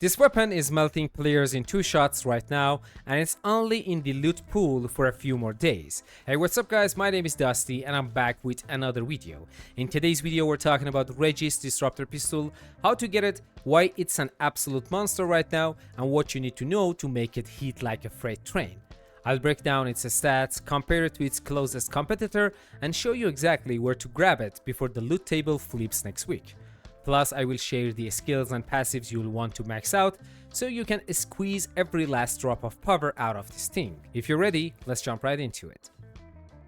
This weapon is melting players in 2 shots right now, and it's only in the loot pool for a few more days. Hey, what's up guys, my name is Dusty and I'm back with another video. In today's video we're talking about Regis Disruptor Pistol, how to get it, why it's an absolute monster right now, and what you need to know to make it hit like a freight train. I'll break down its stats, compare it to its closest competitor, and show you exactly where to grab it before the loot table flips next week. Plus, I will share the skills and passives you'll want to max out, so you can squeeze every last drop of power out of this thing. If you're ready, let's jump right into it.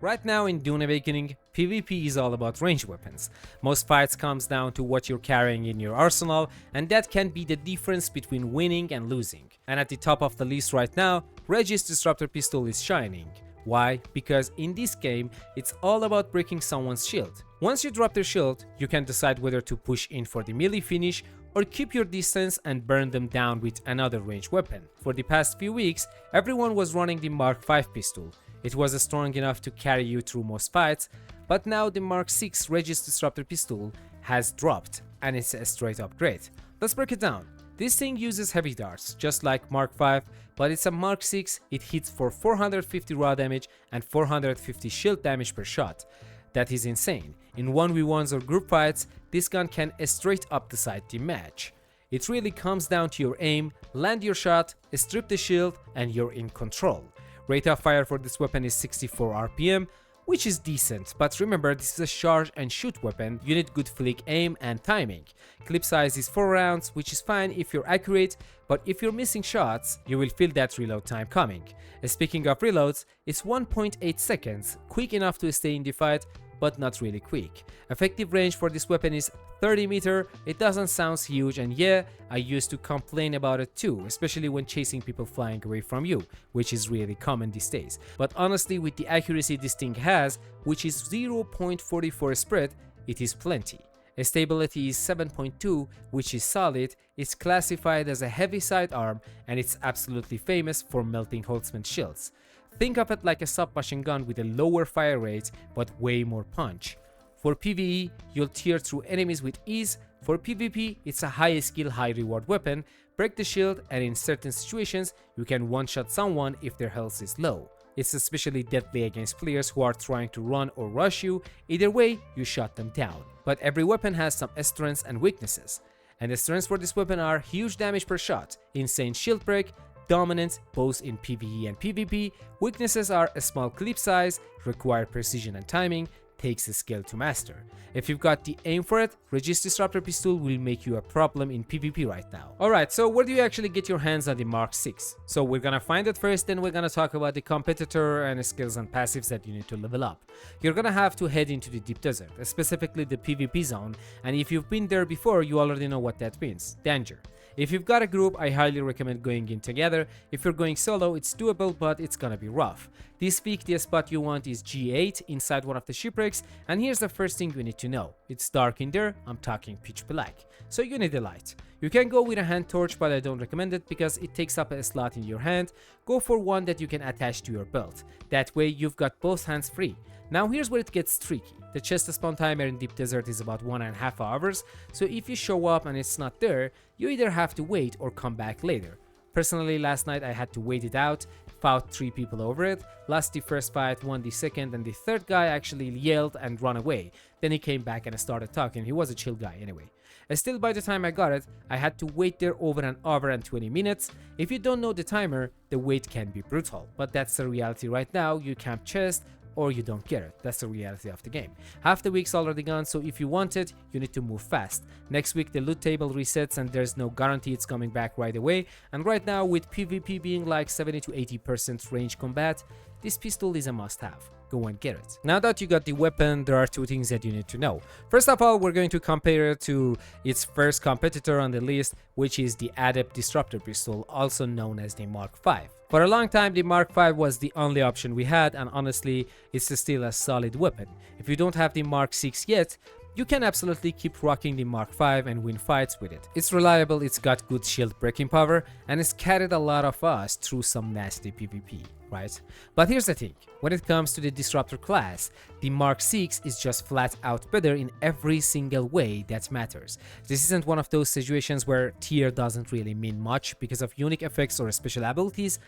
Right now in Dune Awakening, PvP is all about range weapons. Most fights comes down to what you're carrying in your arsenal, and that can be the difference between winning and losing. And at the top of the list right now, Regis Disruptor Pistol is shining. Why? Because in this game, it's all about breaking someone's shield. Once you drop their shield, you can decide whether to push in for the melee finish or keep your distance and burn them down with another ranged weapon. For the past few weeks, everyone was running the Mark 5 pistol. It was strong enough to carry you through most fights, but now the Mark 6 Regis Disruptor Pistol has dropped and it's a straight upgrade. Let's break it down. This thing uses heavy darts, just like Mark 5, but it's a Mark 6, it hits for 450 raw damage and 450 shield damage per shot. That is insane. In 1v1s or group fights, this gun can straight up decide the match. It really comes down to your aim, land your shot, strip the shield, and you're in control. Rate of fire for this weapon is 64 RPM, which is decent, but remember this is a charge and shoot weapon, you need good flick aim and timing. Clip size is 4 rounds, which is fine if you're accurate, but if you're missing shots, you will feel that reload time coming. Speaking of reloads, it's 1.8 seconds, quick enough to stay in the fight, but not really quick. Effective range for this weapon is 30 meters. It doesn't sound huge, and yeah, I used to complain about it too, especially when chasing people flying away from you, which is really common these days. But honestly, with the accuracy this thing has, which is 0.44 spread, it is plenty. Stability is 7.2, which is solid. It's classified as a heavy sidearm, and it's absolutely famous for melting Holtzman shields. Think of it like a submachine gun with a lower fire rate but way more punch. For PvE, you'll tear through enemies with ease. For PvP, it's a high skill, high reward weapon. Break the shield, and in certain situations, you can one-shot someone if their health is low. It's especially deadly against players who are trying to run or rush you. Either way, you shot them down. But every weapon has some strengths and weaknesses. And the strengths for this weapon are huge damage per shot, insane shield break, dominance both in PvE and PvP. Weaknesses are a small clip size, require precision and timing, takes a skill to master. If you've got the aim for it, Regis Disruptor Pistol will make you a problem in PvP right now. Alright, so where do you actually get your hands on the Mark 6? So we're gonna find it first, then we're gonna talk about the competitor and skills and passives that you need to level up. You're gonna have to head into the deep desert, specifically the PvP zone, and if you've been there before, you already know what that means. Danger. If you've got a group, I highly recommend going in together. If you're going solo, it's doable, but it's gonna be rough. This week, the spot you want is G8 inside one of the shipwrecks, and here's the first thing you need to know. It's dark in there, I'm talking pitch black, so you need a light. You can go with a hand torch, but I don't recommend it because it takes up a slot in your hand. Go for one that you can attach to your belt. That way, you've got both hands free. Now here's where it gets tricky. The chest spawn timer in deep desert is about 1.5 hours, so if you show up and it's not there, you either have to wait or come back later. Personally, last night I had to wait it out, fought 3 people over it, lost the first fight, won the second, and the third guy actually yelled and ran away. Then he came back and started talking. He was a chill guy anyway. Still, by the time I got it, I had to wait there over an hour and 20 minutes. If you don't know the timer, the wait can be brutal, but that's the reality right now. You camp chest or you don't get it. That's the reality of the game. Half the week's already gone, so if you want it, you need to move fast. Next week the loot table resets and there's no guarantee it's coming back right away, and right now with PvP being like 70 to 80% range combat, this pistol is a must-have. Go and get it. Now that you got the weapon, there are 2 things that you need to know. First of all, we're going to compare it to its first competitor on the list, which is the Adept Disruptor Pistol, also known as the Mark 5. For a long time, the Mark 5 was the only option we had, and honestly, it's still a solid weapon. If you don't have the Mark 6 yet, you can absolutely keep rocking the Mark V and win fights with it. It's reliable, it's got good shield breaking power, and it's carried a lot of us through some nasty PvP, right? But here's the thing, when it comes to the Disruptor class, the Mark VI is just flat out better in every single way that matters. This isn't one of those situations where tier doesn't really mean much because of unique effects or special abilities.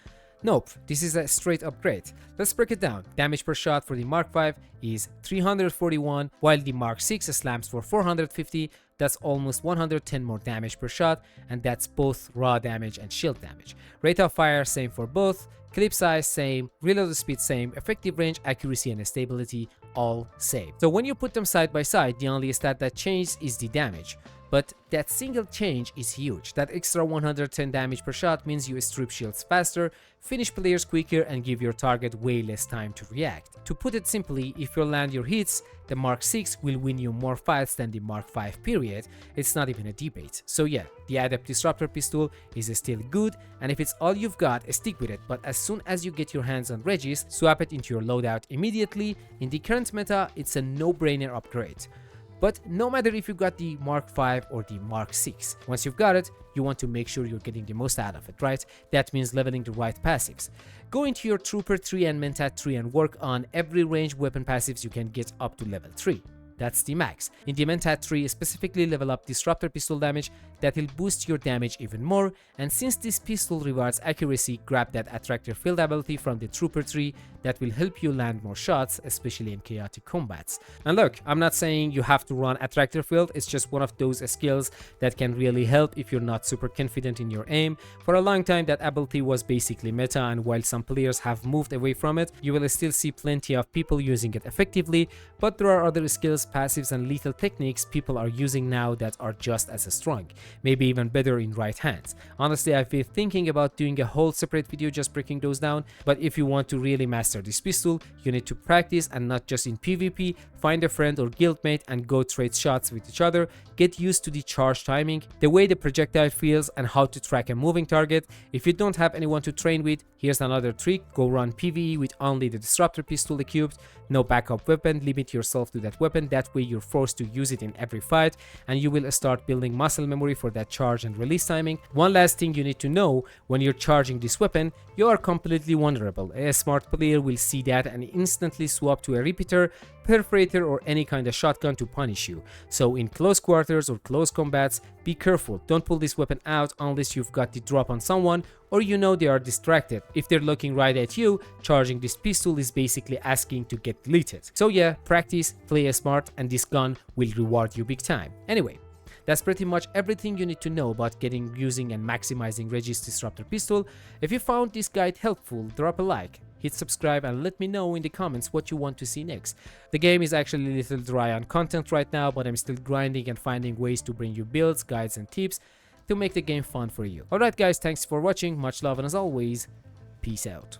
Nope, this is a straight upgrade. Let's break it down. Damage per shot for the Mark V is 341, while the Mark VI slams for 450. That's almost 110 more damage per shot, and that's both raw damage and shield damage. Rate of fire same for both, clip size same, reload speed same, effective range, accuracy and stability all same. So when you put them side by side, the only stat that changes is the damage. But that single change is huge. That extra 110 damage per shot means you strip shields faster, finish players quicker, and give your target way less time to react. To put it simply, if you land your hits, the Mark VI will win you more fights than the Mark V period. It's not even a debate. So yeah, the Adept Disruptor Pistol is still good, and if it's all you've got, stick with it. But as soon as you get your hands on Regis, swap it into your loadout immediately. In the current meta, it's a no-brainer upgrade. But no matter if you got the Mark V or the Mark VI, once you've got it, you want to make sure you're getting the most out of it, right? That means leveling the right passives. Go into your Trooper tree and Mentat tree and work on every ranged weapon passives you can get up to level 3. That's the max. In the Mentat tree, specifically level up Disruptor Pistol damage, that will boost your damage even more, and since this pistol rewards accuracy, grab that Attractor Field ability from the Trooper tree that will help you land more shots, especially in chaotic combats. And look, I'm not saying you have to run Attractor Field, it's just one of those skills that can really help if you're not super confident in your aim. For a long time that ability was basically meta, and while some players have moved away from it, you will still see plenty of people using it effectively, but there are other skills, passives and lethal techniques people are using now that are just as strong, maybe even better in right hands. Honestly, I've been thinking about doing a whole separate video just breaking those down, but if you want to really master this pistol, you need to practice, and not just in PvP. Find a friend or guildmate and go trade shots with each other. Get used to the charge timing, the way the projectile feels, and how to track a moving target. If you don't have anyone to train with, here's another trick. Go run PvE with only the Disruptor Pistol equipped, no backup weapon, limit yourself to that weapon. That way you're forced to use it in every fight, and you will start building muscle memory for that charge and release timing. One last thing you need to know, when you're charging this weapon, you are completely vulnerable. A smart player will see that and instantly swap to a repeater, perforator, or any kind of shotgun to punish you. So in close quarters or close combats, be careful. Don't pull this weapon out unless you've got the drop on someone or you know they are distracted. If they're looking right at you, charging this pistol is basically asking to get deleted. So yeah, practice, play smart, and this gun will reward you big time. Anyway, that's pretty much everything you need to know about using and maximizing Regis Disruptor Pistol. If you found this guide helpful, drop a like, hit subscribe, and let me know in the comments what you want to see next. The game is actually a little dry on content right now, but I'm still grinding and finding ways to bring you builds, guides, and tips to make the game fun for you. Alright guys, thanks for watching, much love, and as always, peace out.